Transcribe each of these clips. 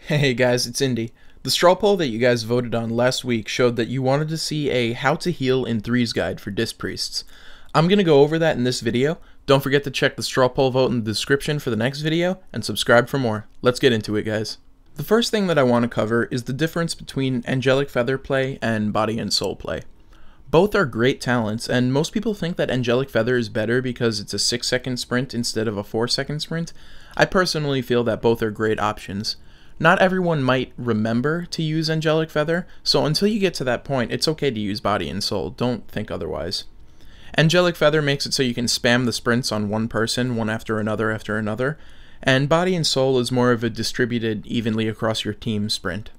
Hey guys, it's Indy. The straw poll that you guys voted on last week showed that you wanted to see a how to heal in threes guide for Disc Priests. I'm going to go over that in this video. Don't forget to check the straw poll vote in the description for the next video, and subscribe for more. Let's get into it, guys. The first thing that I want to cover is the difference between Angelic Feather play and Body and Soul play. Both are great talents, and most people think that Angelic Feather is better because it's a 6-second sprint instead of a 4-second sprint. I personally feel that both are great options. Not everyone might remember to use Angelic Feather, so until you get to that point, it's okay to use Body and Soul. Don't think otherwise. Angelic Feather makes it so you can spam the sprints on one person, one after another, and Body and Soul is more of a distributed evenly across your team sprint.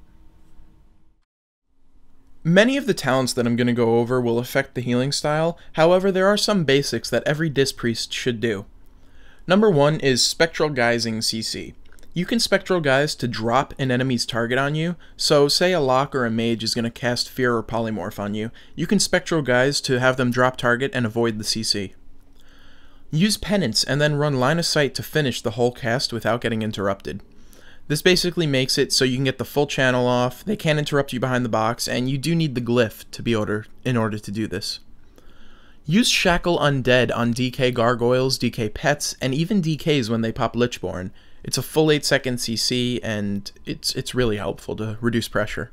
Many of the talents that I'm going to go over will affect the healing style, however there are some basics that every Disc Priest should do. Number 1 is Spectral Guising CC. You can Spectral Guise to drop an enemy's target on you, so say a Lock or a Mage is going to cast Fear or Polymorph on you, you can Spectral Guise to have them drop target and avoid the CC. Use Penance and then run line of sight to finish the whole cast without getting interrupted. This basically makes it so you can get the full channel off, they can't interrupt you behind the box, and you do need the glyph to be in order to do this. Use Shackle Undead on DK Gargoyles, DK Pets, and even DKs when they pop Lichborn. It's a full 8-second CC, and it's really helpful to reduce pressure.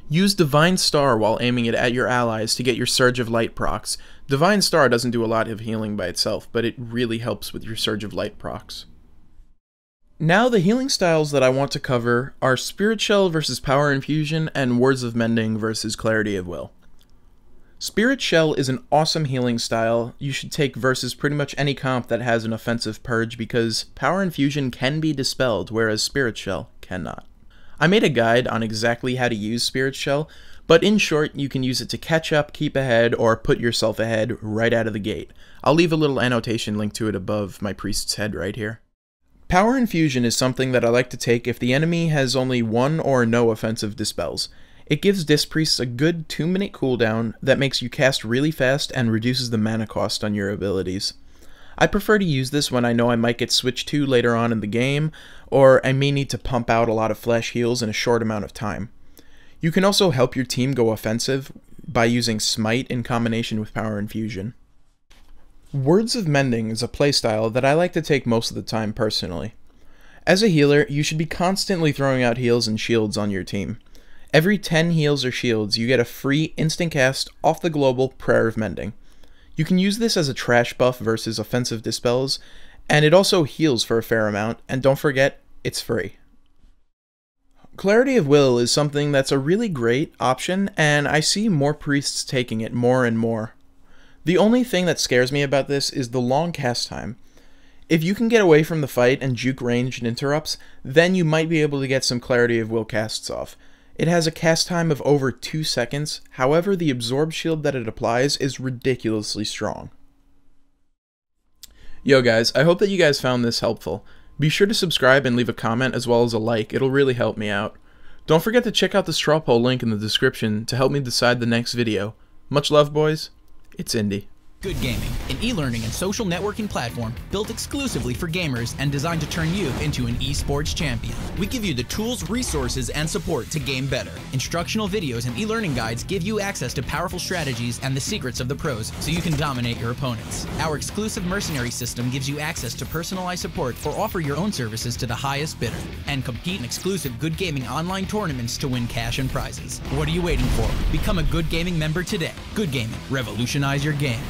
Use Divine Star while aiming it at your allies to get your Surge of Light procs. Divine Star doesn't do a lot of healing by itself, but it really helps with your Surge of Light procs. Now the healing styles that I want to cover are Spirit Shell versus Power Infusion and Words of Mending versus Clarity of Will. Spirit Shell is an awesome healing style you should take versus pretty much any comp that has an offensive purge because Power Infusion can be dispelled whereas Spirit Shell cannot. I made a guide on exactly how to use Spirit Shell, but in short you can use it to catch up, keep ahead, or put yourself ahead right out of the gate. I'll leave a little annotation link to it above my priest's head right here. Power Infusion is something that I like to take if the enemy has only one or no offensive dispels. It gives Disc Priests a good 2-minute cooldown that makes you cast really fast and reduces the mana cost on your abilities. I prefer to use this when I know I might get switched to later on in the game, or I may need to pump out a lot of flash heals in a short amount of time. You can also help your team go offensive by using Smite in combination with Power Infusion. Words of Mending is a playstyle that I like to take most of the time personally. As a healer, you should be constantly throwing out heals and shields on your team. Every 10 heals or shields, you get a free instant cast off the global Prayer of Mending. You can use this as a trash buff versus offensive dispels, and it also heals for a fair amount, and don't forget, it's free. Clarity of Will is something that's a really great option, and I see more priests taking it more and more. The only thing that scares me about this is the long cast time. If you can get away from the fight and juke ranged interrupts, then you might be able to get some Clarity of Will casts off. It has a cast time of over 2 seconds, however the absorb shield that it applies is ridiculously strong. Yo guys, I hope that you guys found this helpful. Be sure to subscribe and leave a comment as well as a like, it'll really help me out. Don't forget to check out the straw poll link in the description to help me decide the next video. Much love boys, it's Indy. Good Gaming, an e-learning and social networking platform built exclusively for gamers and designed to turn you into an esports champion. We give you the tools, resources, and support to game better. Instructional videos and e-learning guides give you access to powerful strategies and the secrets of the pros so you can dominate your opponents. Our exclusive mercenary system gives you access to personalized support or offer your own services to the highest bidder. And compete in exclusive Good Gaming online tournaments to win cash and prizes. What are you waiting for? Become a Good Gaming member today. Good Gaming, revolutionize your game.